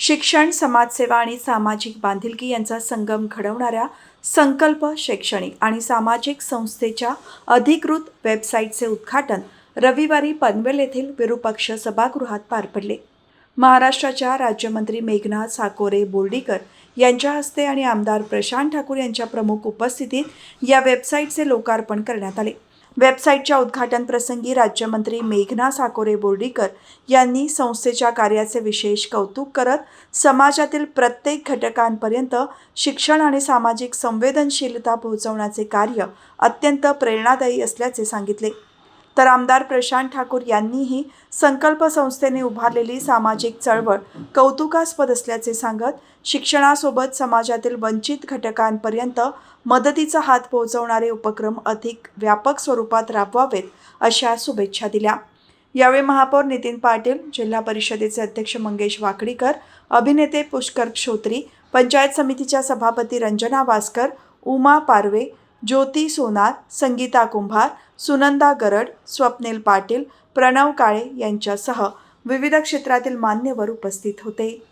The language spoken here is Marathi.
शिक्षण, समाजसेवा आणि सामाजिक बांधिलकी यांचा संगम घडवणाऱ्या संकल्प शैक्षणिक आणि सामाजिक संस्थेच्या अधिकृत वेबसाईटचे उद्घाटन रविवारी पनवेल येथील विरूपक्ष सभागृहात पार पडले. महाराष्ट्राच्या राज्यमंत्री मेघना साकोरे बोर्डीकर यांच्या हस्ते आणि आमदार प्रशांत ठाकूर यांच्या प्रमुख उपस्थितीत या वेबसाईटचे लोकार्पण करण्यात आले. वेबसाईटच्या उद्घाटन प्रसंगी राज्यमंत्री मेघना साकोरे बोर्डीकर यांनी संस्थेच्या कार्याचे विशेष कौतुक करत समाजातील प्रत्येक घटकांपर्यंत शिक्षण आणि सामाजिक संवेदनशीलता पोहोचवण्याचे कार्य अत्यंत प्रेरणादायी असल्याचे सांगितले. तर आमदार प्रशांत ठाकूर यांनीही संकल्प संस्थेने उभारलेली सामाजिक चळवळ कौतुकास्पद असल्याचे सांगत शिक्षणासोबत समाजातील वंचित घटकांपर्यंत मदतीचा हात पोहोचवणारे उपक्रम अधिक व्यापक स्वरूपात राबवावेत अशा शुभेच्छा दिल्या. यावेळी महापौर नितीन पाटील, जिल्हा परिषदेचे अध्यक्ष मंगेश वाकडीकर, अभिनेते पुष्कर क्षोत्री, पंचायत समितीच्या सभापती रंजना वासकर, उमा पारवे, ज्योती सोनार, संगीता कुंभार, सुनंदा गरड, स्वप्नील पाटील, प्रणव काळे यांच्यासह विविध क्षेत्रातील मान्यवर उपस्थित होते.